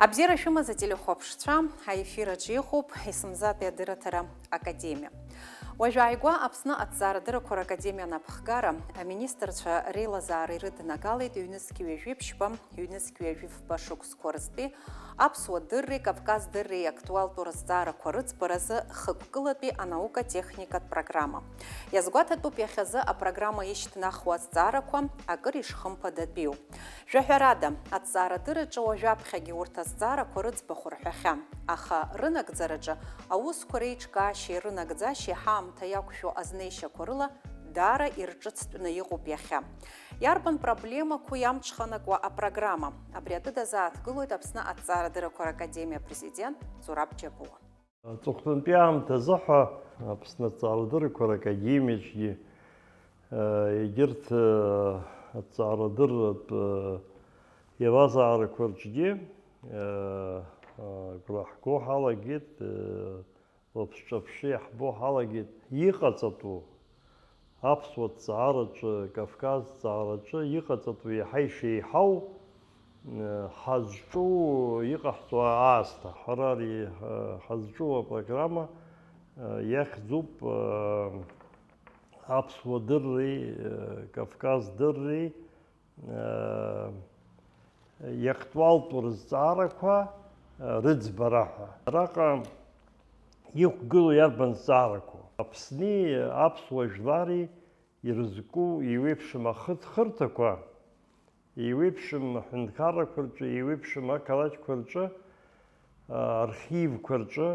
Абзера шума за телехопшца, а эфира джихоп, исмзатая дыратара академия. Уажайгуа апсна атзара дыракор академия напхгара, министрча Рейлазар ирыдынагалит юнескиве жвипшпа, юнескиве жвипба шукскорсты, апсуа дырри, Кавказ дырри актуал турзара корыц паразы хыккылатби анаука техника программа. Язгуата туп яхазы а программа ищет нахуа атзараква, агыр ишхымпа дадбиу. Жахарада атзара дырача уажапхаги уртаззара корыц бахурхахя, аха рынок дзараджа, аус корейчка ши рынок дзаши хам таякушо азнейша корыла, дара ирчыцтвена иғуп яхя. Ярбан проблема куямчханаква а программа. Абряды да за отгылует апсна атзара дыракор академия президент Зураб Джабуа. Цухтанпиам тазаха апсна атзара дыракор академия жги егерт атзара дыр явазара корчги грахко халагит лапшчапши хбо халагит иқацату Апсуа царач, Кавказ царач, иҟаҵатәу иаҳа ишеиҳау ҳазҿу иҟаҳҵо аасҭа. Ҳара ари ҳазҿу апрограмма иахьӡуп аԥсуа дырреи, Кавказ дырреи иактуалтәу рызҵаарақәа рыӡбара ҳәа. Араҟа иқәгылоу иарбан зҵаарақәоу? Аԥсни аԥсуа жәлари ирызку иеиуеиԥшым ахыҭхырҭақәа, иеиуеиԥшым аҳәынҭқаррақәа рҿы, иеиуеиԥшым ақалақьқәа рҿы, архивқәа рҿы,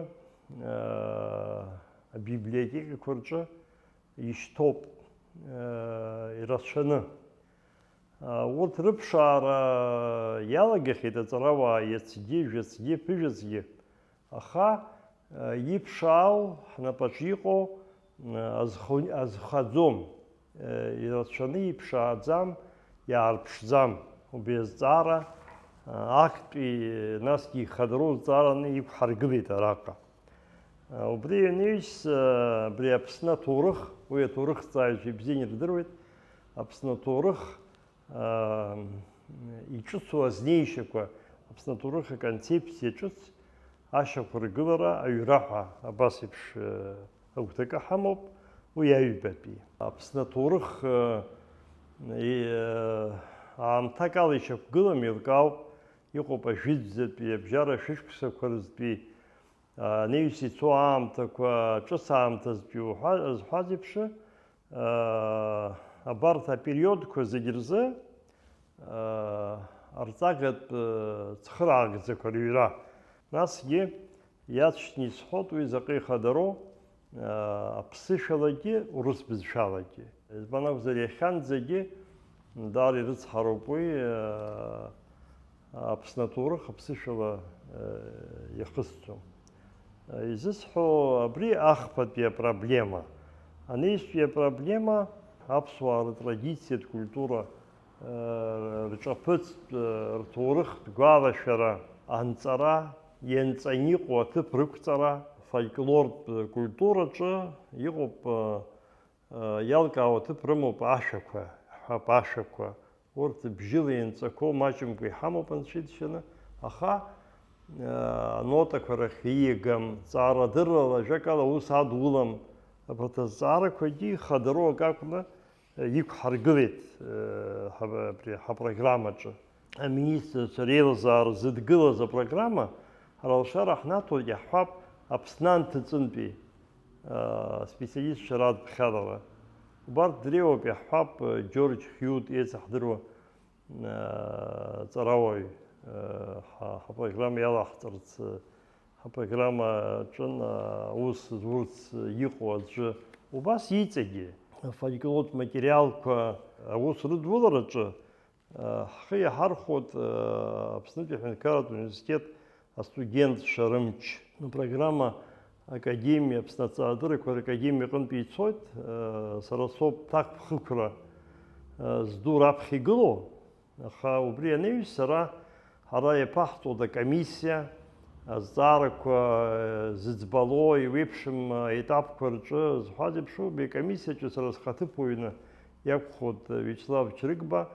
абиблиотекақәа рҿы ишьҭоуп ирацәаны. Урҭ рыԥшаара иалагахьеит аҵарауаа иацгьы, жәацгьы, ԥыжәацгьы, аха иԥшаау ҳнапаҿы иҟоу азхаӡом, ирацәаны иԥшааӡам, иаарԥшӡам. Убри азҵаара актәи насгьы ихадароу зҵаараны иқәҳаргылеит араҟа. Убри ианиҩс абри Аԥсны аҭоурых, уи аҭоурыхҭҵааҩцәа ибзианы ирдыруеит, Аԥсны аҭоурых иҿыцу азнеишьақәа, Аԥсны аҭоурых аконцепциа ҿыц ашьақәа ргылара аҩраҳәа абас еиԥш агәҭакы ҳамоуп, уи аҩбатәи. Аԥсны аҭоурых аамҭак ала ишьақәгылам еилкаауп, иҟоуп ажәытәӡатәи, абжьара шәышықәсақәа рзтәи, неҩс ицо аамҭақәа, ҿыц аамҭазтәи зҳәаз еиԥш, абарҭ апериодқәа зегь рзы арҵаgatә цхыраагӡақәа рыҩра. Насгьы иаҵшьны исҳәоит уи заҟа ихадароу аԥсышәалагьы урыс бызшәалагьы. Избан акәзар иахьанӡагьы даара ирыцҳароуп уи Аԥсны аҭоурых аԥсышәала иахысҵом. Изысҳәо абри ахԥатәи апроблема. Анеизтәи апроблема аԥсуаа ртрадициатә культура, рҿаԥыцтә, рҭоурыхтә гәалашәара, анҵара, ианҵаны иҟоу аҭыԥ рықәҵара, фольклортә культураҿы иҟоуп иалкаау аҭыԥ рымоуп ашәақәа, ҳҳәап ашәақәа. Урҭ бжьыла ианҵақәоу маҷымкәа иҳамоуп анцәидшьаны, аха анотақәа рахь ииагам, ҵаарадыррала ажәакала ус адулам. Абарҭ азҵаарақәагьы ихадароу ак акәны иқәҳаргылеит ҳапрограммаҿы. Аминистрцәа реилазаара зыдгылаз апрограмма ҳара ҳнаҭоит иаҳҳәап Аԥсны анҭыҵынтәи специалистцәа радԥхьарала. Убарҭ дреиуоуп иаҳҳәап Џьорџь Хьиут еиҵаҳдыруа ҵарауаҩ ҳапрограмма иалаҳҵарц, ҳапрограмма аҿын аус зурц иҟоу аӡәы. Убас иҵегьы афольклортә материалқәа аус рыдулараҿы ҳхы иаҳархәоит Аԥснытәи аҳәынҭқарратә университет астудентцәа рымч. Апрограмма академиа, Аԥсны аҵаарадыррақәа ракадемиа аҟынтәи ицоит, сара соуп ҭакԥхықәра зду раԥхьа игылоу, аха убри анаҩс сара ҳара иаԥаҳҵоит акомиссиа, азҵаарақәа зыӡбало еиуеиԥшым аетапқәа рҿы зҳәаз еиԥш убри акомиссиаҿы сара схаҭыԥуаҩны иакәхоит Виачлав Чрыгба.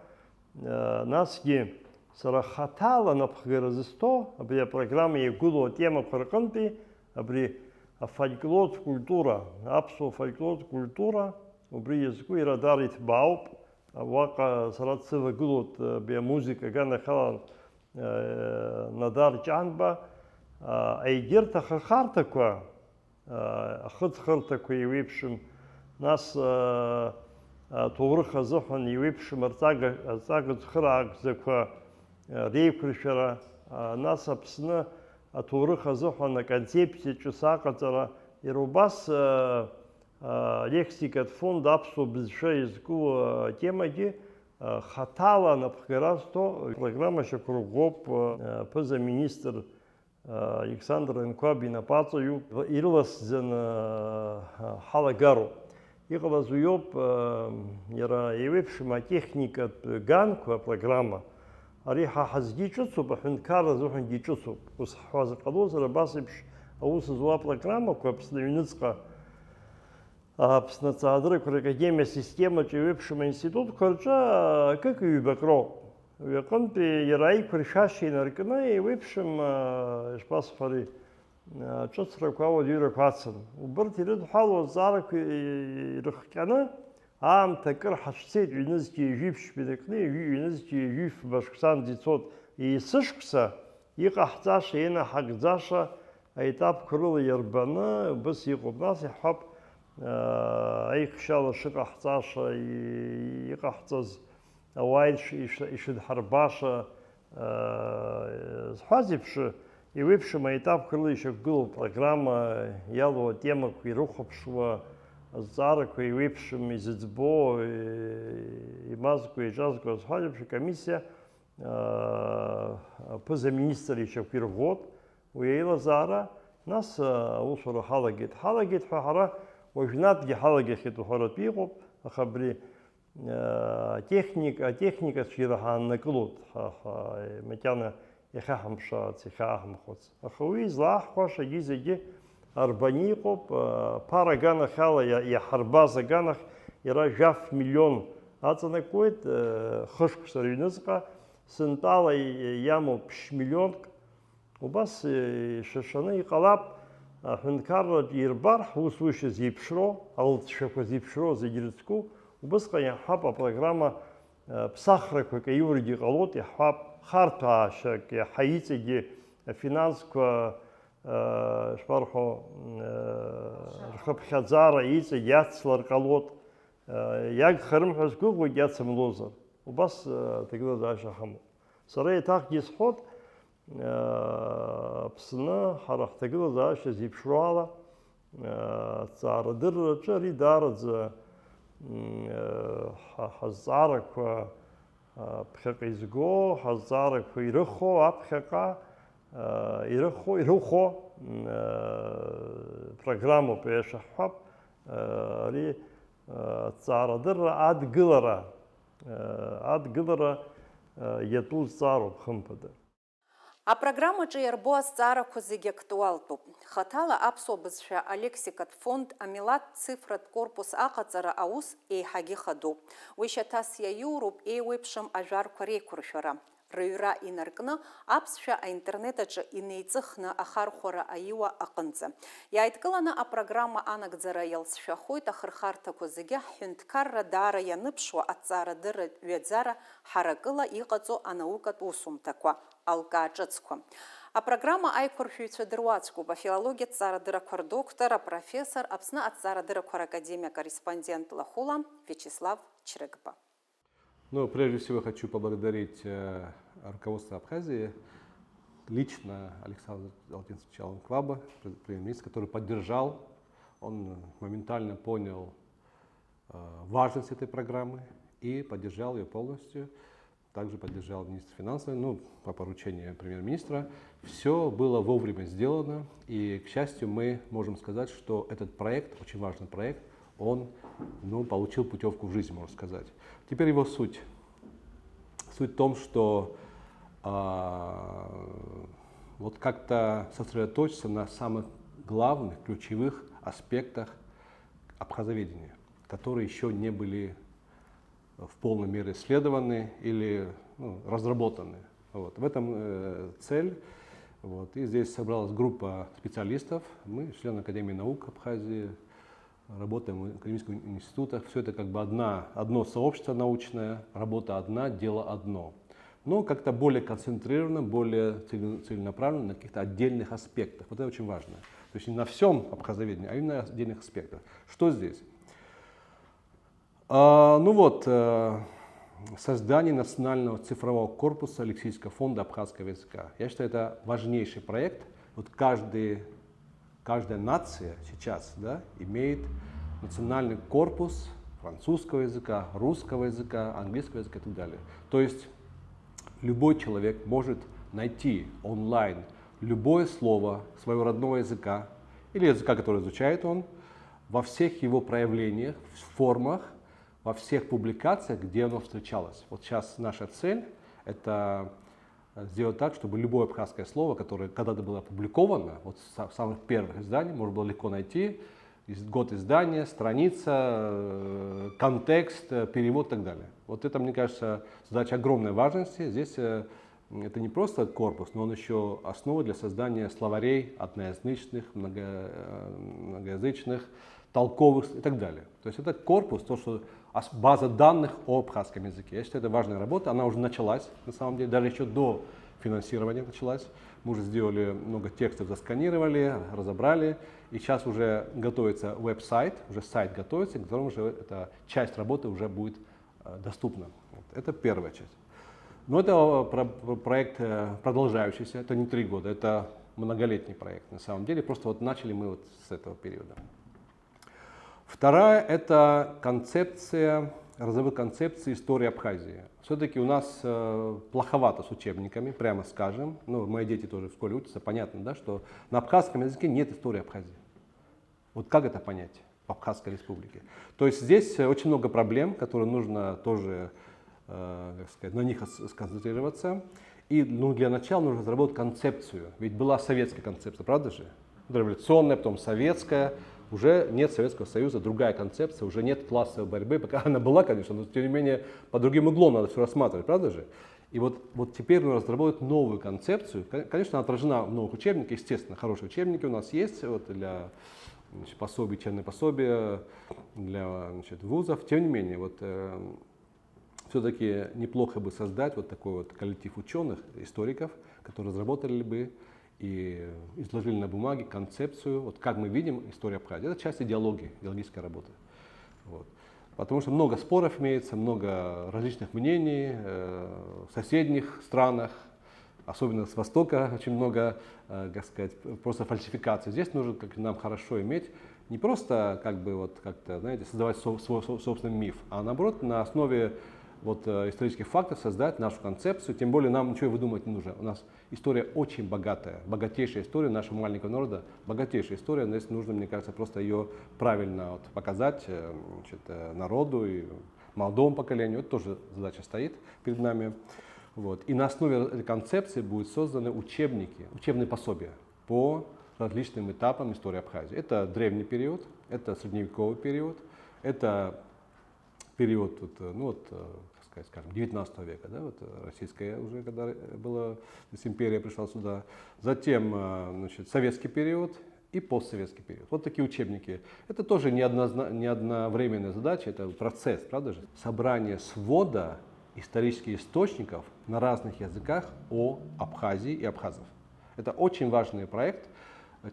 Насгьы Сара хатала напхгара зисто, абри программа егуло тема парканпи, абри фольклор культура, апсо фольклор культура, убри языку и радарит бауп, вака сара цива гулот бе музыка гана халан надар джанба, айгерта хахартаква, ахыт хартаква евипшим нас توغرخ زخن يويبش مرتاق خراق زكوا ريكرشرا ناس بسنا توغرخ زخن концепции чусака тара ирубас лексикат фонд апсу безше языку темаги хатала на пхерасто программа шакругоп пыза министр Александр Энкуаби на пацаю ирлас зен халагару Иҟалаз уиоуп иара еиуеиԥшым атехника ганқәа программа ари ҳазгьы иҿыцуп аҳәынҭқарра азыҳәангьы иҿыцуп ус ҳҳәазар ҟалозар абас еиԥш аус зуа апрограммақәа Аԥсны аҩныҵҟа Аԥсны аҭаацәарақәа ракадемиа системаҿы еиуеиԥшым аинститутқәа рҿы акык ҩбак роуп. Уи аҟынтәи иара аиқәыршәашьа инаркны еиуеиԥшым ишԥасҳәари ҿыцрақәа ауадаҩрақәа ацын. Убырҭ ирыдҳәалоу азҵаарақәа ирыхҟьаны аамҭа акыр ҳацәцеит ҩнызқьи жәиԥшьтәи дакны ҩнызқьи жәифба шықәсанӡа ицоит. Есышықәса иҟаҳҵаша, инаҳагӡаша аетапқәа рыла иарбаны убас иҟоуп. Нас иҳәап аихшьала шыҟаҳҵаша, иҟаҳҵаз ауаа ишыдҳарбаша зҳәаз еиԥш еиуеиԥшым аетапқәа рыла ишьақәгылоу программа иалоу атемақәа ирыхәаԥшуа азҵаарақәа еиуеиԥшым изыӡбо, имазкуа, иҿазкуа азҳәаз еиԥш акомиссиа аԥыза-министр ишьақәа ирӷәӷәоит. Уи аилазаара нас аусура ҳалагеит. Ҳалагеит ҳәа ҳара уажәнатәгьы ҳалагахьеит уҳәаратәы иҟоуп, аха абри атехникацәа ираҳааннакылоит макьана иахьаҳамԥшаац, иахьааҳамхәац. Аха уи излааҳхәашагьы зегьы арбаны иҟоуп. Ԥара аганахь ала иаҳарбаз аганахь иара жәаф миллион аҵанакуеит хышықәса рыҩныҵҟа, сынтәала иамоуп ԥшь-миллионк. Убас ишашаны иҟалап аҳәынҭқарраҿ ирбар ҳусушьа зеиԥшроу, алҵшәақәа зеиԥшроу зегьы рыцку. Убысҟан иаҳҳәап апрограмма ԥсахрақәак аиурагьы ҟалоит, иаҳҳәап харҭәаашьак, иаҳа иҵегьы афинансқәа шԥарҳәо рхыԥхьаӡара иҵегь иацлар ҟалоит. Иагхарым ҳәа сгәыӷуеит иацымлозар. Убас аҭагылазаашьа ҳамоуп. Сара еиҭахгьы исҳәот, Аԥсны ҳара ҳҭагылазаашьа зеиԥшроу ала аҭҵаарадырраҿы ари даараӡа ҳазҵаарақәа ԥхьаҟа изго, ҳазҵаарақәа ирыхо, аԥхьаҟа ирыхо программоуп еиша ҳҳәап, ари аҭҵаарадырра адгылара иатәу зҵаароуп хымԥада. Апрограммаҿы иарбо азҵаарақәа зегьы актуалтәуп. Хаҭала аԥсуа бызшәа алексикатә фонд амилаҭ цифратә корпус аҟаҵара аус еиҳагьы хадоуп. Уи шьаҭас иаиуроуп еиуеиԥшым ажәарқәа реиқәыршәара. Рыҩра инаркны аԥсшәа аинтернет аҿы инеиҵыхны ахархәара аиуа аҟынӡа. Иааидкыланы апрограмма анагӡара иалсшәахоит ахырхарҭақәа зегьы ҳҳәынҭқарра даара ианыԥшуа аҭҵаарадырратә ҩаӡара ҳаракыла иҟаҵо анаукатә усумҭақәа, алкаа ҿыцқәа. Апрограмма аиқәыршәаҩцәа дыруаӡәкуп. Афилологиатә ҭҵаарадыррақәа рдоктор, апрофессор, Аԥсны аҭҵаарадыррақәа ракадемиа корреспондент Лахула Вячеслав Чрыгба. Ну, прежде всего хочу поблагодарить руководство Абхазии, лично Александра Золотинского Энкуаба, премьер-министр, который поддержал, он моментально понял важность этой программы и поддержал ее полностью. Также поддержал министр финансов, ну, по поручению премьер-министра. Все было вовремя сделано, и, к счастью, мы можем сказать, что этот проект, очень важный проект, он получил путевку в жизнь, можно сказать. Теперь его суть. Суть в том, что вот как-то сосредоточиться на самых главных, ключевых аспектах абхазоведения, которые еще не были в полной мере исследованы или разработаны. Вот. В этом цель. Вот. И здесь собралась группа специалистов. Мы, члены Академии наук Абхазии, работаем в академических институтах. Все это как бы одно сообщество научное, работа одна, дело одно. Но как-то более концентрированно, более целенаправленно на каких-то отдельных аспектах. Вот это очень важно. То есть не на всем абхазоведении, а именно на отдельных аспектах. Что здесь? Создание национального цифрового корпуса лексического фонда абхазского языка. Я считаю, это важнейший проект. Вот каждая нация сейчас, да, имеет национальный корпус французского языка, русского языка, английского языка и так далее. То есть любой человек может найти онлайн любое слово своего родного языка или языка, который изучает он, во всех его проявлениях, формах, во всех публикациях, где оно встречалось. Вот сейчас наша цель – это сделать так, чтобы любое абхазское слово, которое когда-то было опубликовано, вот в самых первых изданиях, можно было легко найти, год издания, страница, контекст, перевод и так далее. Вот это, мне кажется, задача огромной важности. Здесь это не просто корпус, но он еще основа для создания словарей одноязычных, многоязычных, толковых и так далее. То есть это корпус, то, что база данных о абхазском языке. Я считаю, это важная работа, она уже началась, на самом деле, даже еще до финансирования началась. Мы уже сделали много текстов, засканировали, разобрали, и сейчас уже готовится веб-сайт, уже сайт готовится, к которому уже эта часть работы уже будет доступна. Вот. Это первая часть. Но это проект продолжающийся, это не 3 года, это многолетний проект на самом деле, просто вот начали мы вот с этого периода. Вторая – это разовые концепции истории Абхазии. Все-таки у нас плоховато с учебниками, прямо скажем. Ну, мои дети тоже в школе учатся, понятно, да, что на абхазском языке нет истории Абхазии. Вот как это понять в Абхазской республике? То есть здесь очень много проблем, которые нужно тоже, как сказать, на них сконцентрироваться. И для начала нужно разработать концепцию. Ведь была советская концепция, правда же? Революционная, потом советская. Уже нет Советского Союза, другая концепция, уже нет классовой борьбы. Пока она была, конечно, но тем не менее под другим углом надо все рассматривать, правда же? И вот теперь нужно разработать новую концепцию. Конечно, она отражена в новых учебниках, естественно, хорошие учебники у нас есть вот, для пособий, учебные пособия для вузов. Тем не менее, все-таки неплохо бы создать вот такой вот коллектив ученых, историков, которые разработали бы и изложили на бумаге концепцию, вот как мы видим историю Абхазии. Это часть идеологии, идеологической работы. Вот. Потому что много споров имеется, много различных мнений в соседних странах, особенно с Востока, очень много, как сказать, просто фальсификаций. Здесь нужно как нам хорошо иметь не просто как-то, знаете, создавать свой собственный миф, а наоборот на основе исторических фактов создать нашу концепцию, тем более нам ничего выдумывать не нужно. У нас история очень богатая, богатейшая история нашего маленького народа, богатейшая история, но здесь нужно, мне кажется, просто ее правильно показать народу и молодому поколению. Это тоже задача стоит перед нами. Вот. И на основе этой концепции будут созданы учебники, учебные пособия по различным этапам истории Абхазии. Это древний период, это средневековый период, это период, скажем, 19 века, да, российская уже, когда была, империя пришла сюда, затем советский период и постсоветский период. Вот такие учебники. Это тоже не одновременная задача, это процесс, правда же? Собрание свода исторических источников на разных языках о Абхазии и абхазов. Это очень важный проект.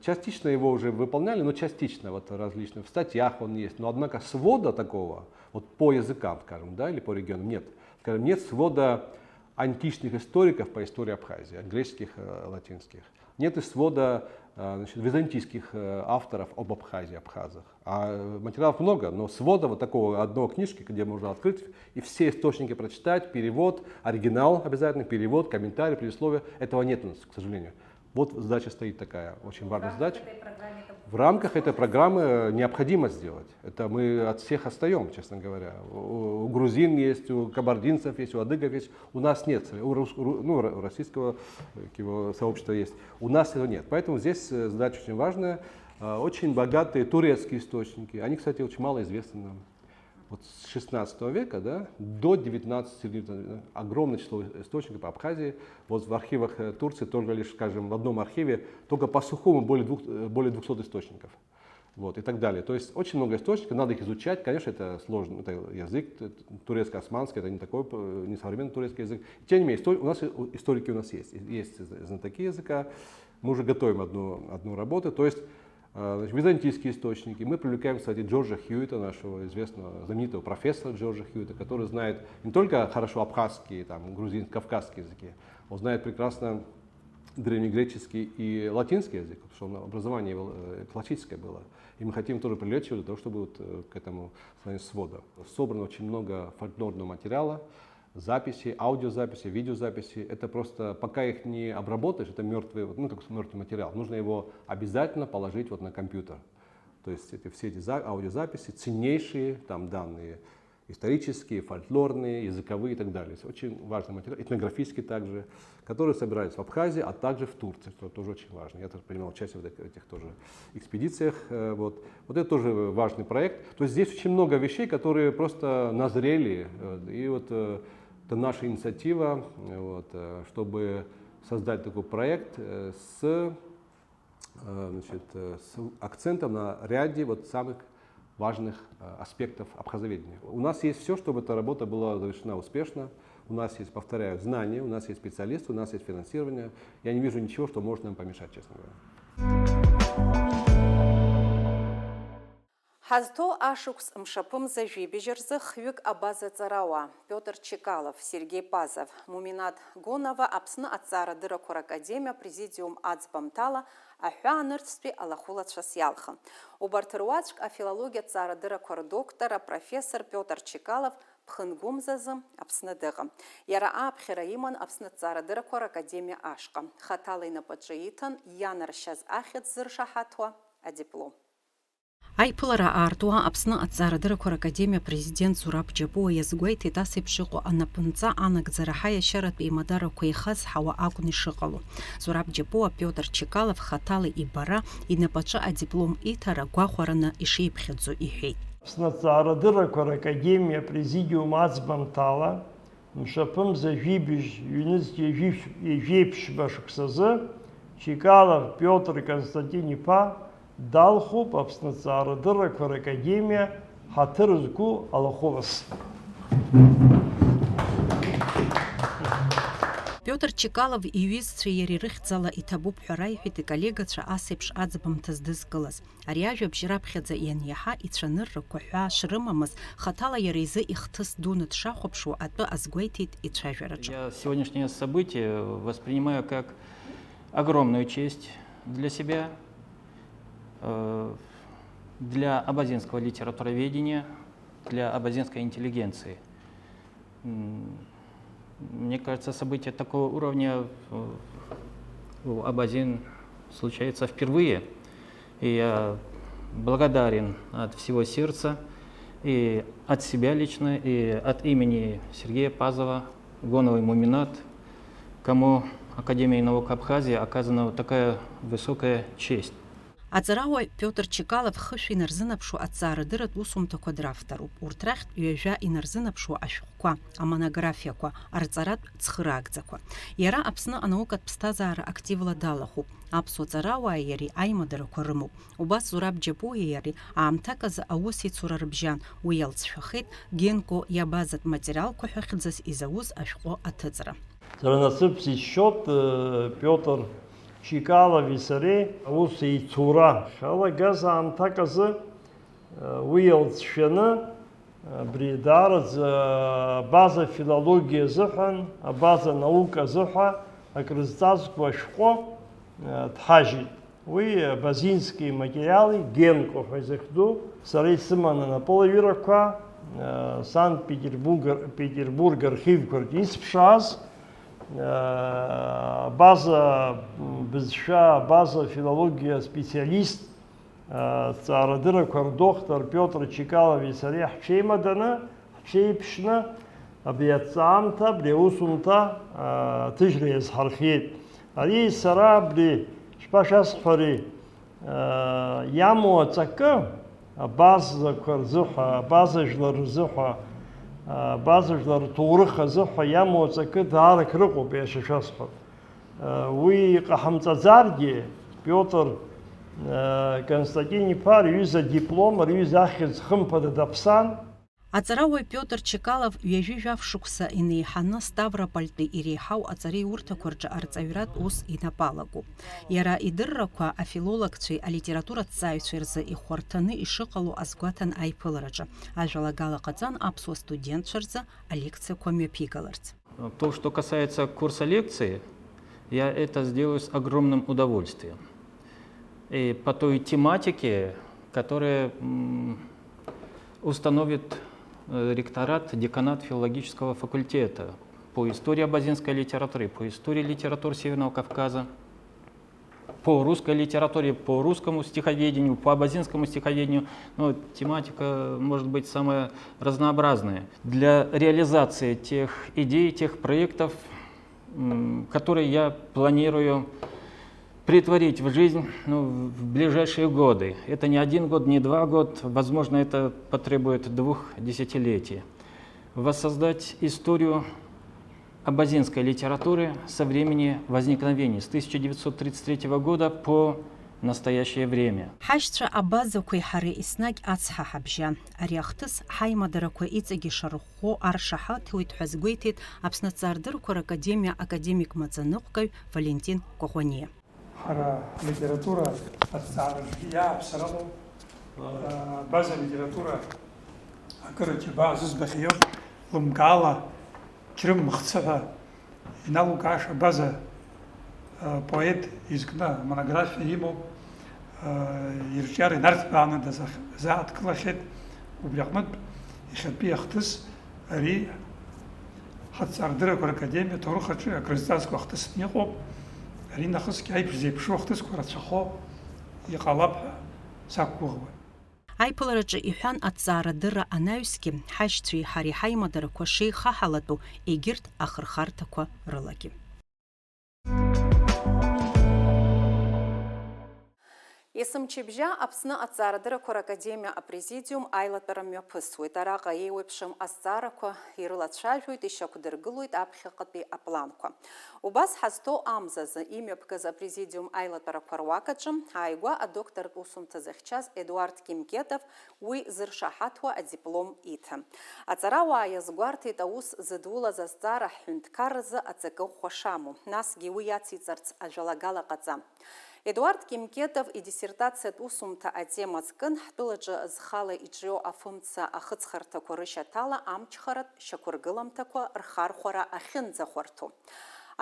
Частично его уже выполняли, но частично различных в статьях он есть. Но однако свода такого по языкам, скажем, да, или по регионам нет. Скажем, нет свода античных историков по истории Абхазии, греческих, латинских. Нет и свода византийских авторов об Абхазии, абхазах. А материалов много, но свода такого одной книжки, где можно открыть и все источники прочитать, перевод, оригинал обязательно, перевод, комментарий, предисловие, этого нет у нас, к сожалению. Вот задача стоит такая, очень важная задача. В рамках этой программы необходимо сделать. Это мы от всех отстаем, честно говоря. У грузин есть, у кабардинцев есть, у адыгов есть. У нас нет. У российского сообщества есть. У нас этого нет. Поэтому здесь задача очень важная. Очень богатые турецкие источники. Они, кстати, очень мало известны нам. вот с 16 века, да, до 19 огромное число источников по Абхазии. Вот в архивах Турции только лишь, скажем, в одном архиве только по сухому более 200 источников. Вот, и так далее. То есть очень много источников, надо их изучать. Конечно, это сложно, это язык турецко-османский, это не такой, не современный турецкий язык. Тем не менее, у нас историки у нас есть знатоки языка. Мы уже готовим одну работу. То есть византийские источники. Мы привлекаем, кстати, Джорджа Хьюита, нашего известного, знаменитого профессора Джорджа Хьюита, который знает не только хорошо абхазский, там, грузинский, кавказский языки, он знает прекрасно древнегреческий и латинский язык, потому что образование его классическое было. И мы хотим тоже привлечь его для того, чтобы вот к этому свода. Собрано очень много фольклорного материала, записи, аудиозаписи, видеозаписи. Это просто, пока их не обработаешь, это мертвый, ну, как мертвый материал. Нужно его обязательно положить вот на компьютер. То есть все эти аудиозаписи, ценнейшие там данные, исторические, фольклорные, языковые и так далее. Это очень важный материал, этнографический также, который собирается в Абхазии, а также в Турции, что тоже очень важно. Я тоже принимал участие в этих тоже экспедициях. Вот это тоже важный проект. То есть здесь очень много вещей, которые просто назрели. И вот это наша инициатива, вот, чтобы создать такой проект с акцентом на ряде вот самых важных аспектов абхазоведения. У нас есть все, чтобы эта работа была завершена успешно. У нас есть, повторяю, знания, у нас есть специалисты, у нас есть финансирование. Я не вижу ничего, что может нам помешать, честно говоря. Хазто ашукс мшапымза жүйбежерзі хвюк абаза царауа. Петр Чекалов, Сергей Пазов, Муминат Гонова, Апсны Ацара Дыракор Академия, Президиум Ацбамтала, Ахуа Ныртспи Аллахула Часьялха. Убартыруачк а филология Цара Дыракор доктора, профессор Петр Чекалов, Пхынгумзазым, Апснедыгым. Яра Апхираиман, Апсны Цара Дыракор Академия Ашка. Хаталай на Паджаитан, Янар Шаз Ахет Зыршахатуа, а диплом. Айпылара артуа Апсны Ацара Дыракор Академия президент Зураб Джабуа язгуайт итасы пшиqo анапынца анагзарахая шарат беймадара куихаз хава акуни шиqalу. Зураб Джабуа Петр Чекалов хаталы и бара и напача а диплом итара гуахварана ишейпхедзу ихейт. Апсны Ацара Дыракор Академия президиум Ацбамтала мшапымза жүйбеж юнизге жүйпшбашықсызы Чекалов Петр Константинипа Далхуб, Апсны Ацара Дыракор Академия, Хатырзгу Аллахулас. Петр Чекалов и юистри рихцала и табуб хурайхит и коллега тша асепш адзбамтаз дызгылаз. Ариажу обжирабхедза яньяха и тшаныр ракухуа шрымамаз хатала яризы ихтыс дунат шахопшу атбы азгуайтит и тшажараджу. Я сегодняшнее событие воспринимаю как огромную честь для себя, для абазинского литературоведения, для абазинской интеллигенции. Мне кажется, событие такого уровня у Абазин случается впервые. И я благодарен от всего сердца, и от себя лично, и от имени Сергея Пазова, Гонова и Муминат, кому Академией наук Абхазии оказана такая высокая честь. Ацарауа Петр Чекалов хыши инарзынапшу Ацара Дырат усумта квадрафтару. Уртрахт юежа инарзынапшу ашуква, а монографияква, арцарат цхырагдзаква. Яра Апсны анаукат пстазара активла далаху. Апсу Ацарауа яри аймадыраква рыму. Убас Зураб Джабуа яри аамтаказа ауси цурарбжан уялцшахит генко ябазат материал кухахидзас изауз ашко атыцра. Транасыпси счет Петр Чекалов и Саре, усы и цура. Шала газа амтаказы уялцшаны бридарыз база филология зыхан, база наука зыха, акрызтазку ашко тхажит. Уи базинские материалы, генко хазыхду, Саре сымана на половираква, Санкт-Петербург архив куртис пшаз, база безша, база филология специалист, Цара Дыракор доктор Петр Чекалов и Саре Хчеймадана, Хчейпшна, Абиацамта, Бреусумта, Тижре Хархит. Ари Сара Бри Шпашас Хари Яму Цака, абазақәа рзыҳәа, абазажәлар рзыҳәа, абазажәлар рҭоурых азыҳәа иамоу аҵакы даара крыҟоуп иашьашәасҳәап. Уи иҟаҳамҵаӡаргьы Пиотр Константин-иԥа рҩыза диплом, рҩыза ахьӡ хымԥада даԥсан. Аҵарауаҩ Пиотр Чекалов ҩажәи жәаф-шықәса инеиҳаны Ставропольтәи иреиҳау аҵареиурҭақәа рҿы арҵаҩратә ус инапалагоуп. Иара идыррақәа афилологцәеи алитератураҭҵааҩцәеи рзы ихәарҭаны ишыҟало азгәаҭан аиԥылараҿы. Ажәалагала ҟаҵан аԥсуа студентцәа рзы алекциақәа мҩаԥигаларц. То, что касается курса лекции, я это сделаю с огромным удовольствием. И по той тематике, которая установит ректорат, деканат филологического факультета по истории абазинской литературы, по истории литературы Северного Кавказа, по русской литературе, по русскому стиховедению, по абазинскому стиховедению. Но тематика может быть самая разнообразная. Для реализации тех идей, тех проектов, которые я планирую притворить в жизнь в ближайшие годы. Это не 1 год, не 2 года, возможно, это потребует 2 десятилетий. Воссоздать историю абазинской литературы со времени возникновения, с 1933 года по настоящее время. Ҳашьцәа абазақәеи ҳареи еснагь ацҳаҳабжьан. Ари ахҭыс ҳаимадарақәа иҵегьы ишарӷәӷәо аршаҳаҭуеит ҳәа азгәеиҭеит Аԥсны Аҭҵаарадыррақәа Ракадемиа академик маӡаныҟәгаҩ Валентин Коӷәаниа. Ҳара литература аҭҵаараҿы иааԥсароуп. База литература акырынтә ибаа зыӡбахьоу лымкаала Ҷрым Мыхцыҳәа иналукааша база поет изкны монографиа имоуп. Ирҿиара инарҭбааны дазааҭгылахьеит. Убри аҟнытә иахьатәи ахҭыс ари ҳаҭҵаарадыррақәа Ракадемиа аҭоурых аҿы акрызҵазкуа ахҭысны иҟоуп. Ари нахысгьы аиԥш зеиԥшу ахҭысқәа рацәахо иҟалап ҳәа сақәгәыӷуеит. Аиԥылараҿы иҳәан аҭҵаарадырра анаҩсгьы ҳашьцәеи ҳареи ҳаимадарақәа шеихаҳалатәу егьырҭ ахырхарҭақәа рылагьы. Есымчыбжьа Аԥсны Аҭҵаарадыррақәа Ракадемиа апрезидиум аилатәара мҩаԥысуеит. Араҟа еиуеиԥшым азҵаарақәа ирылацәажәоит, ишьақәдыргылоит аԥхьаҟатәи апланқәа. Убас ҳазҭоу амзазы имҩаԥгаз апрезидиум аилатәарақәа руакаҿы ааигәа адоктортә усумҭа захьчаз Едуард Кимкетов уи зыршаҳаҭуа адиплом иҭан. Аҵарауаа иазгәарҭеит аус зыдулаз азҵаара ҳҳәынҭқар рзы аҵакы ӷәӷәа шамоу, насгьы уи иациҵарц ажәалагала ҟаҵа. Едуард Кимкетов идиссертациатә усумҭа атема зкын ҳтәылаҿы зхала иҿио афымца ахыҵхырҭақәа рышьаҭала амчхаратә шьақәыргыламҭақәа рхархәара ахьынӡахәарҭоу.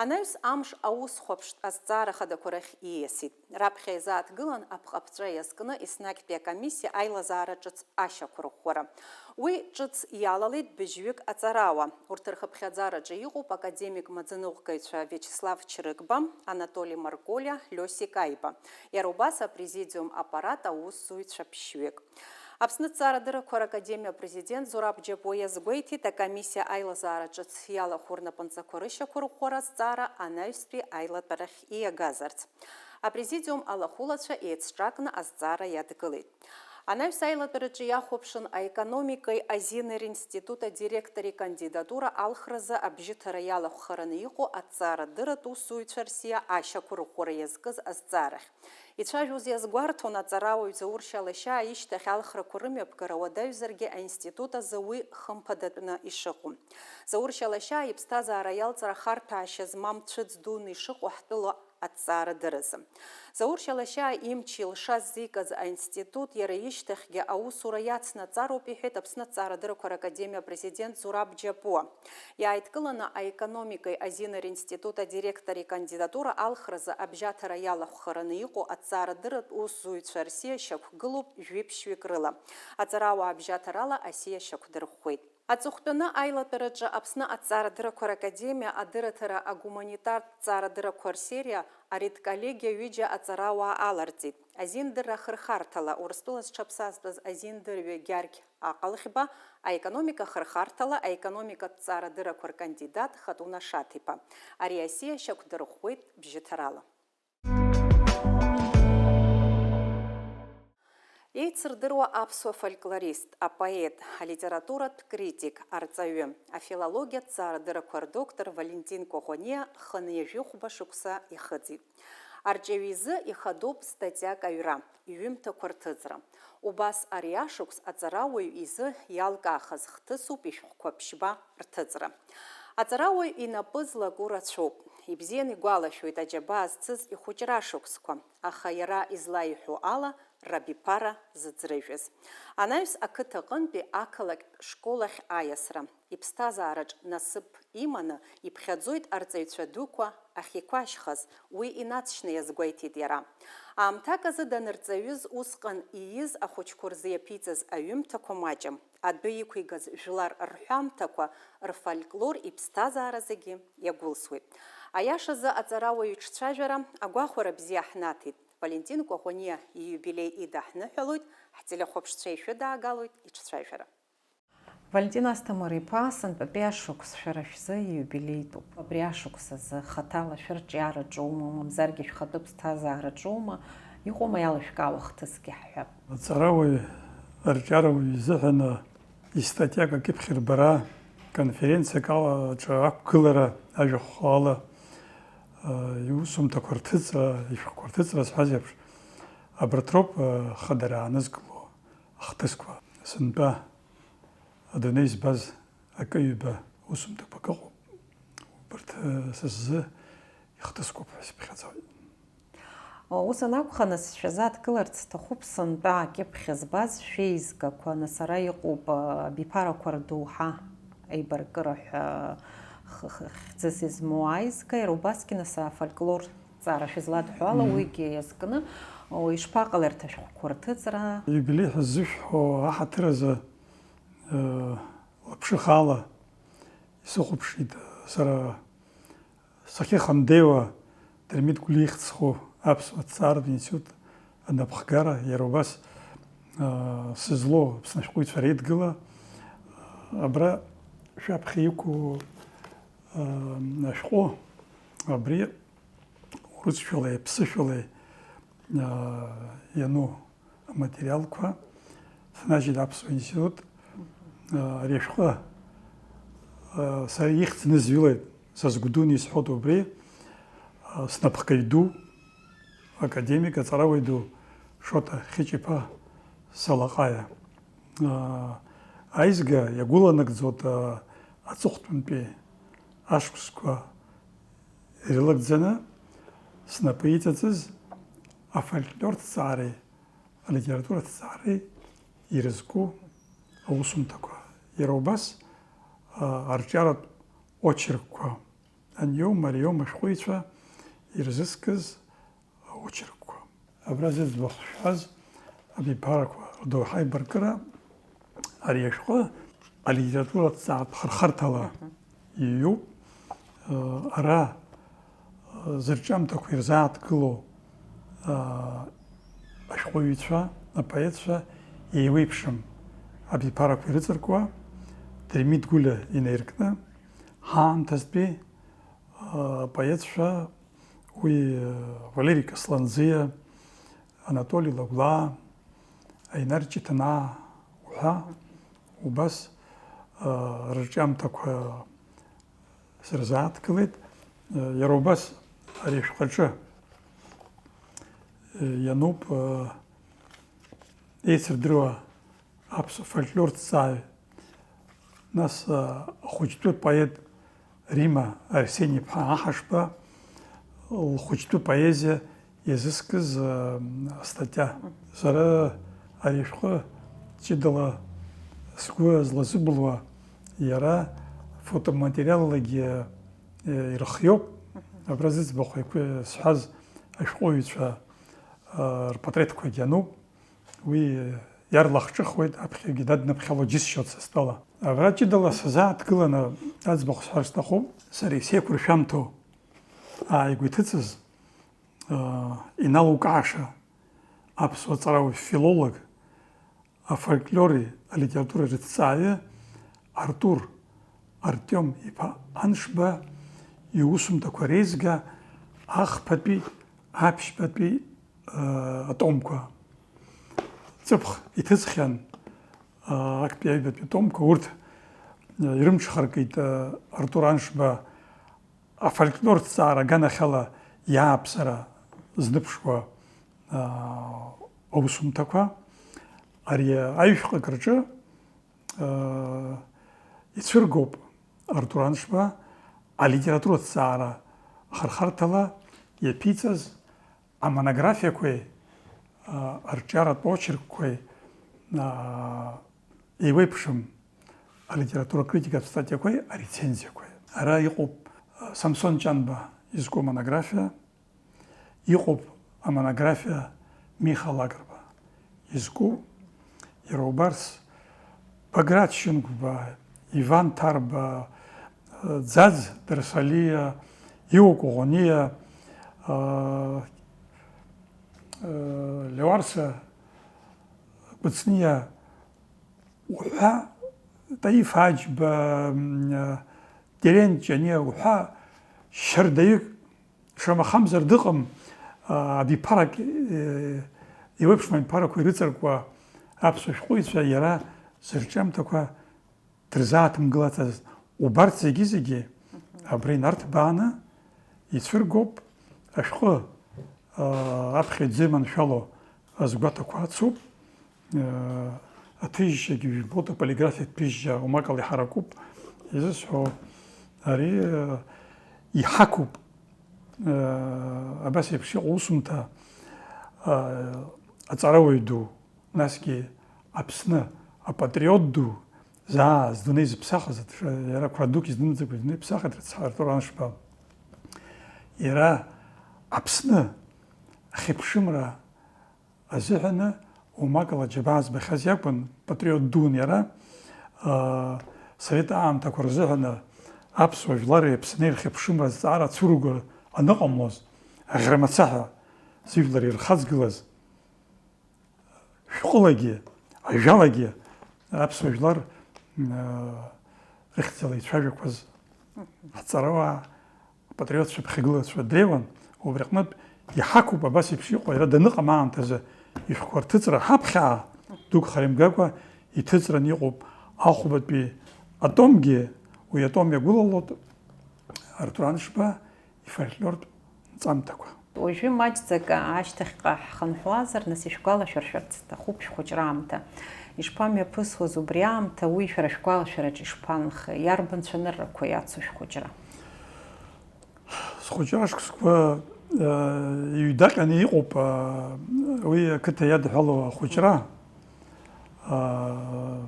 Анаҩс амш аус хәаԥштә азҵаара хадақәа рахь ииасит. Раԥхьа изааҭгылан апҟаԥҵәа иазкны еснагьтәи акомиссиа аилазаара ҿыц ашьақәырӷәӷәара. Уи ҿыц иалалеит быжьҩык аҵарауаа. Урҭ рхыԥхьаӡараҿы иҟоуп академик маӡаныҟәгаҩцәа Виачеслав Чрыгба, Анатолий Марголиа, Лиосик Аиба. Иара убас апрезидиум аппарат аусзуҩцәа ԥшьҩык. Аԥсны Аҭҵаарадыррақәа Ракадемиа президент Зураб Џьапуа иазгәеиҭеит акомиссиа аилазаара ҿыц иалахәу рнапынҵақәа рышьақәырӷәӷәара азҵаара анаҩстәи аилатәарахь ииагазарц. Апрезидиум алахәылацәа еицҿакны азҵаара иадгылеит. Анаҩс аилатәараҿы иахәаԥшын аекономикеи азинер институт адиректори кандидатура алхразы абжьыҭара иалахәхараны иҟоу Аҭҵаарадырратә усзуҩцәа рсиа ашьақәырӷәӷәара иазкыз азҵаарахь. Ицәажәоз иазгәарҭон аҵарауаҩ Заур Шьалашьаа ишьҭахь алхрақәа рымҩаԥгара уадаҩзаргьы аинститут азы уи хымԥадатәны ишыҟоу. Заур Шьалашьаа иԥсҭазаара иалҵра харҭәаашьа змам цәыӡ дуны ишыҟоу ҳтәыла аҭҵаарадырразы. Заур Шьалашьаа имч илшаз зикыз аинститут иара ишьҭахьгьы аусура иацнаҵароуп иҳәеит Аԥсны Аҭҵаарадыррақәа Ракадемиа президент Зураб Џьапуа. Иааидкыланы аекономикеи азинер институт адиректори кандидатура алхразы абжьаҭара иалахәхараны иҟоу Аҭҵаарадырратә усзуҩцәа рсиа шьақәгылоуп жәиԥшьҩык рыла. Аҵарауаа абжьаҭарала асиа шьақәдырӷәӷәеит. Аҵыхәтәаны аилатәараҿы Аԥсны Аҭҵаарадыррақәа Ракадемиа адырраҭара агуманитартә ҭҵаарадыррақәа рсериа аредколлегиа ҩыџьа аҵарауаа аларҵеит. Азиндырра хырхарҭала Урыстәыла зҽаԥсазтәыз азиндырҩы Гьаргь Аҟалӷьба, аекономика хырхарҭала аекономикатә ҭҵаарадыррақәа ркандидат Хатуна Шаҭ-иԥа. Ари асиа шьақәдырӷәӷәеит бжьыҭарала. Еицырдыруа аԥсуа фольклорист, апоет, алитературатә критик, арҵаҩы, афилологиатә ҭҵаарадырақәа рдоктор Валентин Коӷониа хынҩажәихәба шықәса ихыҵит. Арҿиаҩ изы ихадоуп статиак аҩра, иҩымҭақәа рҭыҵра. Убас ари ашықәс аҵарауаҩ изы иалкаахаз хҭысуп ишәҟәқәа ԥшьба рҭыҵра. Аҵарауаҩ инапы злаку рацәоуп. Ибзианы игәалашәоит аџьабаа зцыз ихәыҷра шықәсқәа, аха иара излаиҳәо ала рабиԥара зыӡрыжәыз. Анаҩс ақыҭаҟынтәи ақалақь школахь аиасра. Иԥсҭазаараҿ насыԥ иманы иԥхьаӡоит арҵаҩцәа дуқәа ахьиқәашьхаз, уи инацшьны иазгәеиҭеит иара. Аамҭак азы данырҵаҩыз усҟан ииз ахәыҷқәа рзы иаԥиҵаз аҩымҭақәа маҷым. Адәы иқәигаз жәлар рҳәамҭақәа, рфольклор иԥсҭазаара зегьы иагәылсуеит. Аиашазы аҵарауаҩ иҿцәажәара агәахәара бзиа ҳнаҭеит. Валентин Коӷониа июбилеи идаҳныҳәалоит, ҳтелехәаԥшцәа ишәыдаагалоит иҿцәажәара. Валентин Асҭамыр-иԥа, сынтәатәи ашықәс шәара шәзы июбилеитуп. Абри ашықәс азы хаҭала шәырҿиараҿоума, мамзаргьы шәхатәы ԥсҭазаараҿоума, иҟоума иалышәкаауа хҭысгьы ҳҳәап. Аҵарауаҩ арҿиарауаҩ изыҳәаны истатиак акьыԥхьырбара, конференциак аҿы ақәгылара ажәахәҟа ала иусумҭақәа рҭыҵра, ишәҟәқәа рҭыҵра зҳәаз еиԥш, абарҭ роуп хадара аанызкыло ахҭысқәа. Сынтәа адунеи збаз акыҩба усумҭақәак ыҟоуп. Убарҭ са сзы ихҭыскуп ҳәа сыԥхьаӡоит. Ус анакәха, нас шәазааҭгыларц сҭахуп сынтәа акьыԥхь збаз шәеизгақәа, нас ара иҟоуп абиԥарақәа рдоуҳа аибаркыра ҳәа хьӡыс измоу аизга, иара убасгьы нас афольклор ҭҵаара шәызладҳәо ала уигьы иазкны ишԥаҟалеи арҭ ашәҟәқәа рҭыҵра? Иубилеи ҳәа ззышәҳәо аҳаҭыр азы лаԥшыхаала исыхәаԥшит сара сахьыхандеиуа Дырмит Гәлихьӡху аԥсуа ҭҵааратә институт анапхгара, иара убас сызлоу Аԥсны ашәҟәыҩҩцәа реидгыла, абра шәаԥхьа иқәу ашәҟәы абри урысшәалеи ԥсышәалеи иану аматериалқәа снажьит аԥсуа институт. Ари ашәҟәы сара ихьӡ нызҩылеит, сазгәдуны исҳәоит убри, снапхгаҩ ду, академик, аҵарауаҩ ду Шоҭа Хьыҷ-иԥа Салаҟаиа. Аизга иагәыланагӡоит аҵыхәтәантәи ашықәсқәа ирылагӡаны снапы иҵаҵыз афольклор ҭҵаареи, алитература ҭҵаареи ирызку аусумҭақәа. Иара убас арҿиаратә очеркқәа, аниоу мариоу ашәҟәыҩҩцәа ирзыскыз аочеркқәа. Абра зыӡбахә шәҳәаз абиԥарақәа рдоуҳа аибаркыра, ари ашәҟәы алитература ҭҵааратә хырхарҭала иҩуп. Ара зырҿиамҭақәа ирзааҭгыло ашәҟәыҩҩцәа, апоетцәа еиуеиԥшым абиԥарақәа ирыҵаркуа, Дырмит Гәлиа инаиркны, ҳаамҭазтәи апоетцәа, уи Валери Касланӡиа, Анатоли Лагәлаа, Аинар Ҷиҭанаа уҳәа, убас рырҿиамҭақәа сырзааҭгылеит. Иара убас ари ашәҟәаҿы иануп еицырдыруа аԥсуа фольклор ҭҵааҩ, нас ахәыҷтәы поет Рима Арсениԥҳа Аҳашба лхәыҷтәы поезиа иазыскыз астатиа. Сара ари ашәҟәы ҷыдала сгәы злазыбылуа, иара фотоматериаллагьы ирхиоуп. Абра зыӡбахә сҳәаз ашәҟәыҩҩцәа рпатреҭқәагьы иануп. Уи иарлахҿыхуеит, аԥхьагьы даднаԥхьало џьысшьоит са стәала. Абра ҷыдала сазааҭгыланы аӡбахә сҳәар сҭахуп. Сара исеиқәыршәамҭоу ааигәа иҭыҵыз иналукааша аԥсуа ҵарауаҩ филолог, афольклори, алитературеи рыҭҵааҩы Артур Артиом-иԥа Аншба иусумҭақәа реизга ахԥатәи, аԥшьбатәи атомқәа. ҵыԥх иҭыҵхьан актәи аҩбатәи томқәа, урҭ ирымҽхаркит Артур Аншба афольклортә ҭҵаара аганахьала иааԥсара зныԥшуа аусумҭақәа. Ари аҩшәҟәык рҿы ицәыргоуп Артур Аншба алитературатә ҭҵаара ахырхарҭала иаԥиҵаз амонографиақәеи арҿиаратә очеркқәеи еиуеиԥшым алитература-критикатә статиақәеи арецензиақәеи. Ара иҟоуп Самсон Ҷанба изку амонографиа, иҟоуп амонографиа Миха Лагрба изку, иара убарҭ Баграт Шьынқәба, Иван Тарба, Ӡаӡ Дырсалиа, Ио Коӷониа, Леуарса Кәыҵниа уҳәа, Таиф Аџьба, Терент Ҷаниа уҳәа шьардаҩык шамахамзар дыҟам абиԥарак еиуеиԥшым абиԥарақәа ирыҵаркуа аԥсуа шәҟәыҩҩцәа иара зырҿиамҭақәа дырзааҭымгылацыз. Убарҭ зегьы абри нарҭбааны ицәыргоуп ашәҟәы аԥхьа иӡы-маншәало азгәаҭақәа ацуп. Аҭыжьшьагьы жәбоит, аполиграфиатә ҭыжьшьа умакала иҳаракуп. Изысҳәо ари иҳақуп абас еиԥш иҟоу усумҭа аҵарауаҩ ду, насгьы Аԥсны апатриот ду, заа здунеи зыԥсахыз, иара қәра дук издымӡакәа здунеи ԥсахит Артур Аншба. Иара Аԥсны ахьыԥшымра азыҳәаны умакала џьабаа збахьаз иакәын, патриот дун иара. Совет аамҭақәа рзыҳәаны аԥсуа жәлари Аԥсни рхьыԥшымра зҵаара цәырго аныҟамлоз, аӷьрамацаҳәа зыжәлар ирхаҵгылаз шәҟәылагьы ажәалагьы аԥсуа жәлар рыхьӡала ицәажәақәаз ҳҵарауаа, апатриотцәа, ԥхьагылацәа дреиуан. Убри аҟнытә иҳақуп абас еиԥш иҟоу, иара даныҟам аамҭазы ишәҟәқәа рҭыҵра ҳаԥхьаа дук харимгакәа иҭыҵран иҟоуп. Ахәбатәи атомгьы, уи атом иагәылалоит Артур Аншба ифольклортә нҵамҭақәа. Уажәы маҷӡак ашьҭахьҟа ҳхынҳәуазар, нас ишәгәалашәыршәарц сҭахуп шәхәыҷра аамҭа. Ишԥамҩаԥысуаз убри аамҭа, уи шәара шәгәалашәараҿ ишԥанхеи? Иарбан цәаныррақәа иацу шәхәыҷра? Схәыҷра шықәсқәа иҩдаҟьаны иҟоуп уи ақыҭа иадҳәало ахәыҷра.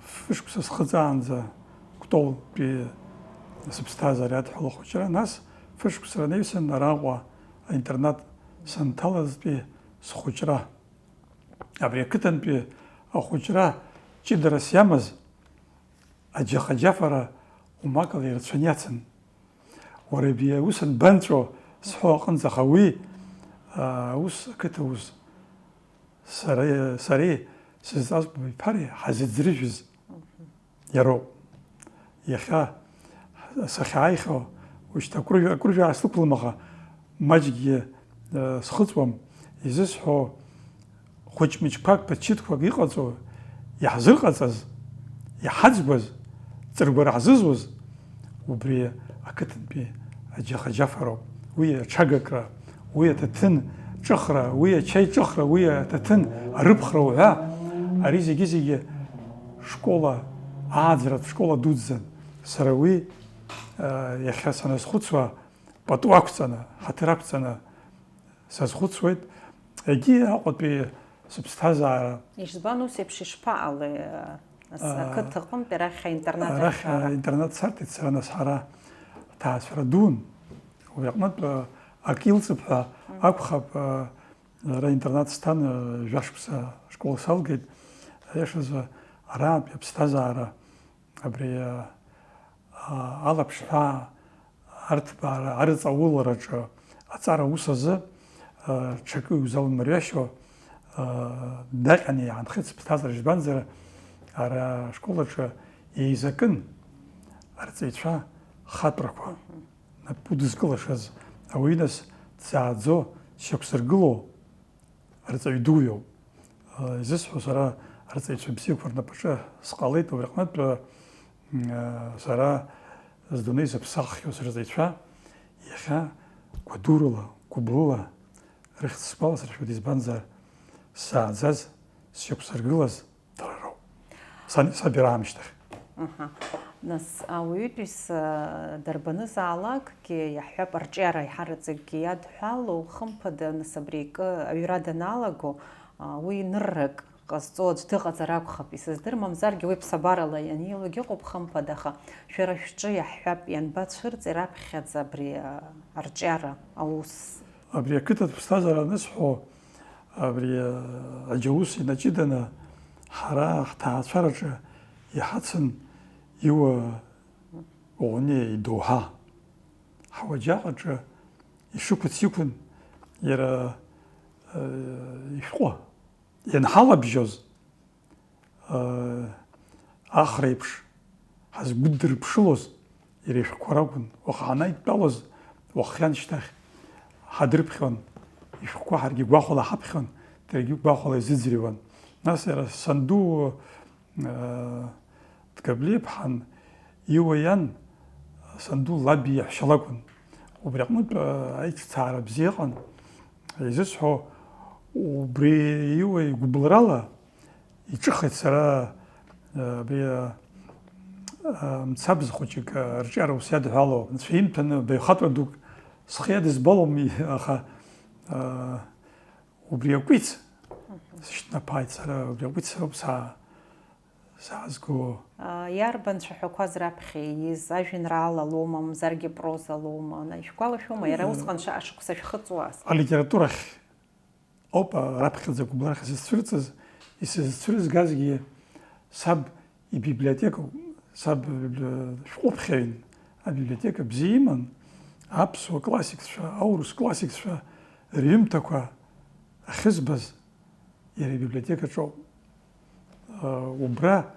Фышықәса схыҵаанӡа Кәтолтәи сыԥсҭазаара иадҳәало ахәыҷра, нас фышықәса наҩсан араҟа аинтернат санҭалазтәи схәыҷра. Абри ақыҭантәи ахәыҷра ҷыдарас иамаз аџьаха-џьафара умакала ирацәаны иацын. Уара ус анбанҵәо сҳәо аҟынӡа, аха уи аус, ақыҭа ус сареи сызҵаз биԥареи ҳазыӡрыжәыз иароуп. Иахьа сахьааихьо ушьҭа акәыржәаа слықәлом, аха маҷгьы схыҵуам. Изысҳәо хәыҷ-мыҷқәак, ԥыҭчыҭқәак иҟаҵо, иаҳзырҟаҵаз, иҳаӡбаз, ҵыргәара ҳзызуз убри ақыҭантәи аџьаха-џьафароуп. Уи аҽагакра, уи аҭаҭын ҿыхра, уи ачаи ҿыхра, уи аҭаҭын арыԥхра уҳәа, ари зегьы школа ааӡаратә школа дуӡӡан. Сара уи иахьа саназхәыцуа пату ақәҵаны, ҳаҭыр ақәҵаны сазхәыцуеит. Егьи Аҟәатәи сыԥсҭазаара. Ишзбан ус еиԥш ишԥаҟалеи ақыҭа аҟынтәи арахь аинтернат? Арахь аинтернат сарҭеит сара, нас ҳара ҭаацәара дуун. Убри аҟнытә ак илҵып ҳәа акәхап, ара аинтернат сҭан жәашықәса школа салгеит. Аиашазы араатәи аԥсҭазаара абри алаԥшҳәаа арҭбаара, арыҵаулараҿы аҵара ус азы ҽакы иузалмырҩашьо даҟьаны иаанхеит сыԥсҭазаара. Избанзар ара ашколаҿы еизакын арҵаҩцәа хатәрақәа напы удызкылашаз, ауаҩы нас дзааӡо, зшьақәсыргыло арҵаҩ дуҩоуп. изысҳәо сара арҵаҩцәа бзиақәа рнапаҿы сҟалеит, убри аҟнытә сара здунеи зыԥсаххьоу сырҵаҩцәа иахьа гәадурала, гәыблыла рыхьӡ сгәаласыршәоит, избанзар сзааӡаз, сшьақәсыргылаз дара роуп. Саб ираамышьҭахь. Нас ауаҩытәыҩс дарбанызаалакгьы иаҳҳәап арҿиара иҳарыҵакгьы иадҳәало, хымԥада нас абри акы аҩра даналаго уи ныррак ҟазҵо аӡә дыҟазар акәхап, исыздырам, мамзаргьы уи ԥсабарала ианилогь ыҟоуп хымԥада, аха шәара шәҿы иаҳҳәап ианбацәырҵи раԥхьаӡа абри арҿиара аус? Абри ақыҭатә ԥсҭазаара анысҳәо, абри аџьаус инаҷыданы ҳара ҳҭаацәараҿы иҳацын иуа Оғониа идоуҳа ҳуаџьаҟаҿы ишықәыц иқәын иара ишәҟәы ианҳалабжьоз ахра еиԥш ҳазгәыддырԥшылоз иара ишәҟәқәа ракәын. Уаха ҳанаидтәалоз уаххьаншьҭахь ҳадрыԥхьон, ишәҟәқәа ҳаргьы гәахәала ҳаԥхьон, даргьы гәахәала изыӡырҩуан. Нас иара санду Ҭгаблиԥҳан иуа иан санду лаби иаҳәшьа лакәын. Убри аҟнытә аиҿцаара бзиа ыҟан. Изысҳәо, убри иуа игәыблрала иҿыхеит сара абри мцабз хәыҷык арҿиара ус иадҳәало. Анцәа имҭаны баҩхатәра дук схы иадызбалом, аха убри акәиц сышьҭнаԥааит сара, убри акәиц ауп саазго. Иарбан цәаҳәақәаз раԥхьа ииз ажәеинраала лоума, мамзаргьы проза лоума, ишәгәалашәома иара усҟан ашықәса шәхыҵуаз? Алитературахь ауп раԥхьаӡа гәыблрах исызцәырҵыз, исызцәырызгазгьы саб ибиблиотека, саб шәҟәыԥхьаҩын, абиблиотека бзиа иман, аԥсуа классикцәа, аурыс классикцәа рҩымҭақәа ахьызбаз иара ибиблиотекаҿоуп. Убра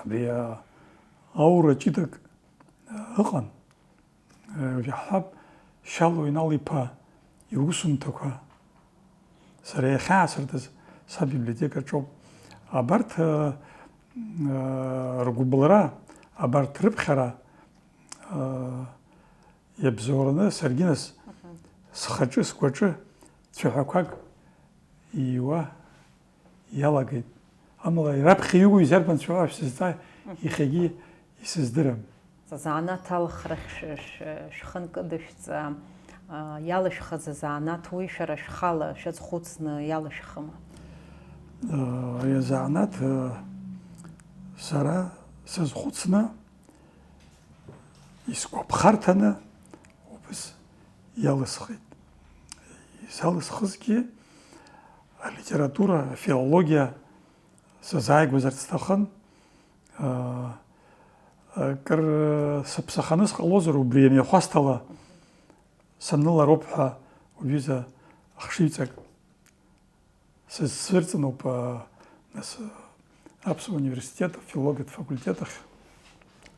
абри аура ҷыдак ыҟан. Иаҳҳәап, Шьалу Инал-иԥа иусумҭақәа сара иахьаасыртыз саб ибиблиотекаҿоуп. Абарҭ ргәыблра, абарҭ рыԥхьара иабзоураны саргьы нас схаҿы, сгәаҿы цәаҳәақәак ииуа иалагеит. Амала раԥхьа иуго изарбан цәаҳәа шәсызҵааи, иахьагьы исыздырам. Азанааҭ алхрахь шәхынкыдышәҵа иалашәхаз азанааҭ уи шәара шәхала шәазхәыцны иалашәхыма? Ари азанааҭ сара сазхәыцны исгәаԥхарҭаны убас иалысхит. Исалысхызгьы алитература, афилология сазааигәазарц сҭахын. Кыр сыԥсаханы сҟалозар убри амҩахәасҭала санылароуп ҳәа уҩыза ахшыҩҵак сызцәырҵыноуп нас Аԥсуа университет афилологиатә факультетахь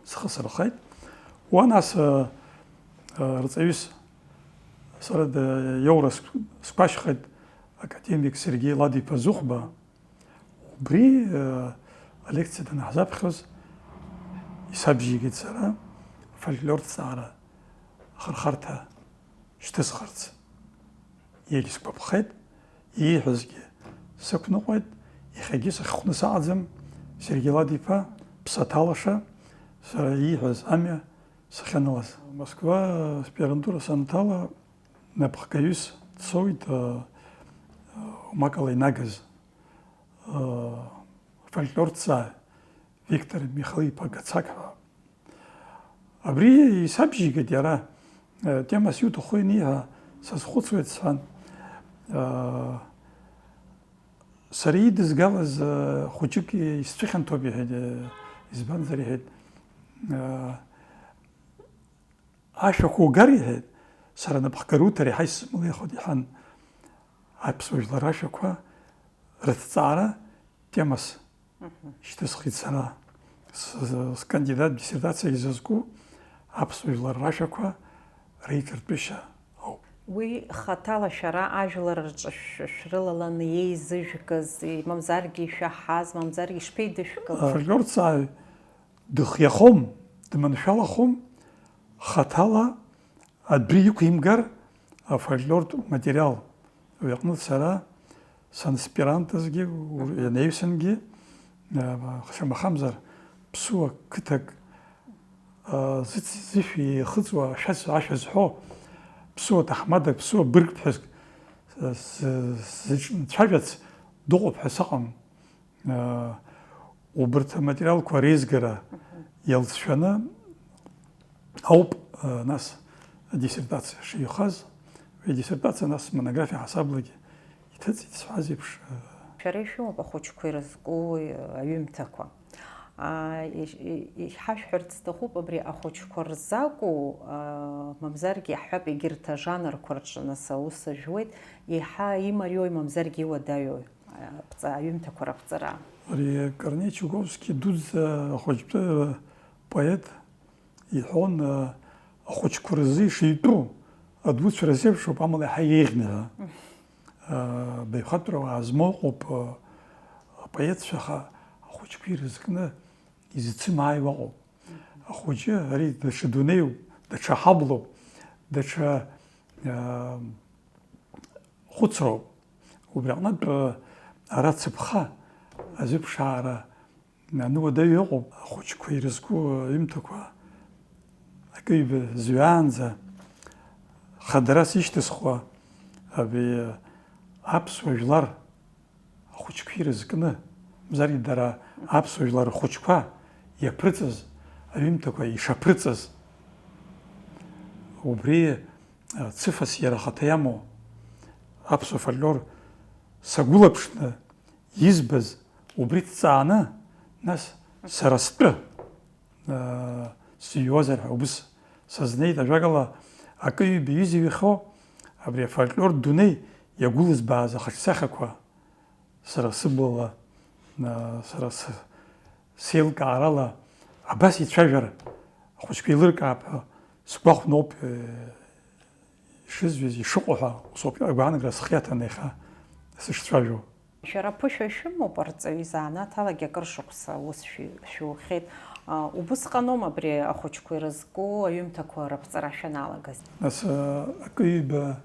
схы сырхеит. Уа нас рҵаҩыс сара иоура сгәашьхеит академик Сергеи Ладиԥа Зыхәба. Убри алекциа данаҳзаԥхьоз исабжьигеит сара фольклорҭҵаара ахырхарҭа шьҭысхырц. Иагьы сгәаԥхеит, ииҳәозгьы сықәныҟәеит, иахьагьы сахьхәны саҟаӡам. Сергеи Ладиԥа ԥсаҭалаша сара ииҳәоз амҩа сахьанылаз. Москва аспирантура санҭала напхгаҩыс дцоит умакала инагыз фольклорҭҵааҩ Виктор Михаил-иԥа Гацак-ҳәа. Абри исабжьигеит иара темас иуҭаху ианиҳәа сазхәыцуеит сҳәан. Сара идызгалаз хәыҷык исцәыхьанҭоуп иҳәеит, избанзар иҳәеит, ашәақәа угар иҳәеит, сара напхгаруҭ реиҳа исымлеихот иҳан. Аԥсуа жәлар ашәақәа рыҭҵаара темас шьҭысхит сара. Скандидат диссертациагьы зызку аԥсуа жәлар рашәақәа реиҿартәышьа ауп. Уи хатала шәара ажәлар рҿы шәрылаланы еизыжәгаз, мамзаргьы ишәаҳаз, мамзаргьы ишԥеидышәкыло? Афольклорҵааҩ дыхиахом, дманшәалахом, хаҭала адәы иқәимгар афольклортә материал. Уи аҟнытә сара санспирантызгьы, ианаҩсангьы, шамахамзар ԥсуа қыҭак зышәи еихыҵуа ашәа зҳәо, ԥсуа ҭаҳмадак, ԥсуа быргԥҳәыск зыҿцәажәац дыҟоуп ҳәа сыҟам. Убырҭ аматериалқәа реизгара иалҵшәаны ауп нас диссертациа шиҩхаз. Диссертациа нас монографиа ҳасаблагьы иҭыҵит сҳәаз еиԥш. Шәара ишәымоуп ахәыҷқәа ирызку аҩымҭақәа. Иҳашәҳәарц сҭахуп абри ахәыҷқәа рзакәу, мамзаргьы иаҳҳәап егьырҭ ажанрқәа рҿы нас аус ажәуеит, еиҳа имариои мамзаргьы иуадаҩои аҩымҭақәа раԥҵара? Ари Корнеи Чуковски дуӡӡа ахәыҷтәы поет иҳәон, ахәыҷқәа рзы ишитәу адуцәа рзеиԥшуп, амала иаҳа еиӷьны. Баҩхатәра уаа змоу ыҟоуп апоетцәа ахәыҷқәа ирызкны изцымааиуа ыҟоуп. Ахәыҷы ари даҽа дунеиуп, даҽа ҳаблоуп, даҽа хәыцроуп. Убри аҟнытә ара цыԥха азыԥшаара ануадаҩ ыҟоуп. Ахәыҷқәа ирызку аҩымҭақәа акыҩба зҩаанӡа хадарас ишьҭызхуа абри аԥсуа жәлар ахәыҷқәа ирызкны, мамзаргьы дара аԥсуа жәлар рхәыҷқәа иаԥрыҵыз аҩымҭақәа ишаԥрыҵыз, убри цыфас иара ахаҭа иамоу аԥсуа фольклор сагәылаԥшны избаз, убри ҭҵааны нас сара стәы сиҩуазар ҳәа убыс сазнеит. Ажәакала акыҩба изыҩхьоу абри афольклортә дунеи иагәылызбааз ахаҿсахьақәа сара сыблала, сара сеилкаарала абас ицәажәар ахәыҷқәа еилыркаап ҳәа сгәахәноуп ишызҩыз, ишыҟоу ҳәа усоуп агәаанагара схы иаҭаны иахьа сышцәажәо. Шәара ԥышәа шәымоуп арҵаҩы изаанаҭалагьы акыр шықәса ус шәухьеит. Убысҟаноума абри ахәыҷқәа ирызку аҩымҭақәа раԥҵара шәаналагаз? Нас акыҩба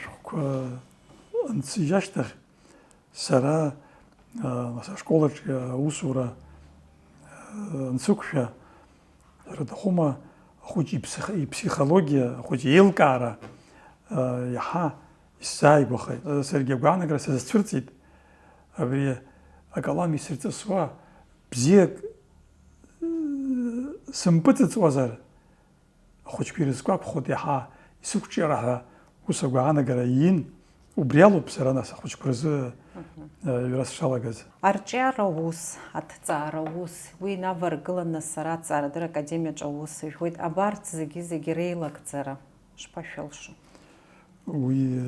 шәҟәқәа анцәыжь ашьҭахь сара ашколаҿ аусура ансықәшәа, сара аҭахума ахәыҷ иԥсихологиа, ахәыҷ иеилкаара иаҳа исзааигәахеит. Саргьы агәаанагара сазцәырҵит, абри акалам исырҵысуа бзиак сымпыҵыҵуазар ахәыҷқәа ирызку акәхоит иаҳа исықәҿиара ҳәа ус агәаанагара иин. Убри алоуп сара нас ахәыҷқәа рзы аҩра сшалагаз. Арҿиара ус, аҭҵаара ус, уи инаваргыланы сара аҭҵаарадырра академиаҿы аус ажәуеит. Абарҭ зегьы реилагӡара шԥашәылшо? Уи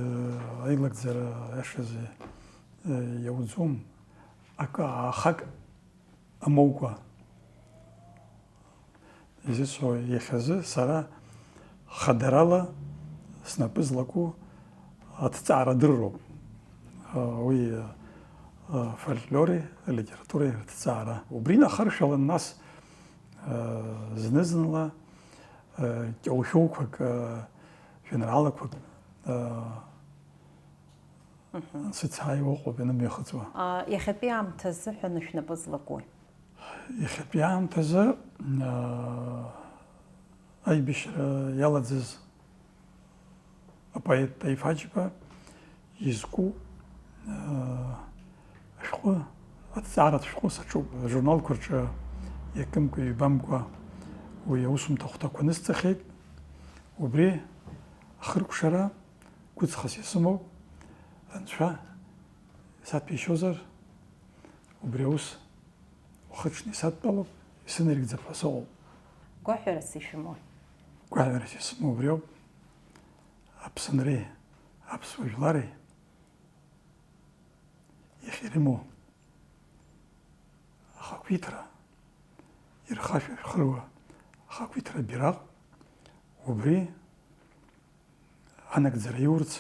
аилагӡара иашазы иауӡом, акы аахак амоукәа. Изыцәо иахьазы сара хадарала снапы злаку аҭҵаарадырроуп. Уи фольклори, алитературеи рҭҵаара. Убри нахаршәалан нас зны-зынла ҷоушәоуқәак, жәеинраалақәак сыцҳааиуа ыҟоуп ианымҩахыҵуа. Иахьатәи аамҭа азыҳәан шәнапы злакуи? Иахьатәи аамҭазы аибашьра иалаӡыз апоет Таиф Ҳаџьба изку ашәҟәы, аҭҵааратә шәҟәы саҿуп. Ажурналқәа рҿы иакымкәа ҩбамкәа уи аусумҭа хәҭақәа нысҵахьеит. Убри ахыркәшара гәыҵхас исымоуп. Анцәа саҭәеишьозар, убри аус ухыҽны исадтәалоуп, исынарыгӡап ҳәа сыҟоуп. Гәаҳәарас ишәымоуи? Гәаҳәарас исымоу убри ауп. Аԥсынреи, аԥсуа жәлари иахьирымоу ахақәиҭра, ирхашәа-шәхыруа ахақәиҭра бираҟ, убри анагӡара иурц,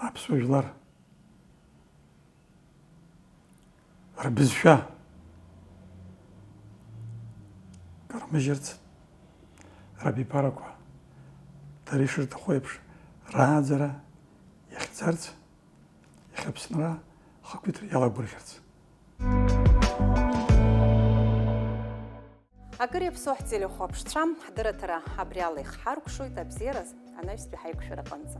аԥсуа жәлар рбызшәа кармыжьырц, рабиԥарақәа дара ишырҭаху еиԥш рааӡара иахьӡарц, иахьаԥснра хақәиҭра иалагәырӷьарц. Акыр иаԥсоу ҳтелехәа аԥшцәа ҳдырраҭара абри ала ихҳаркәшоит абзиараз анаҩстәи ҳаиқәшәара аҟынӡа.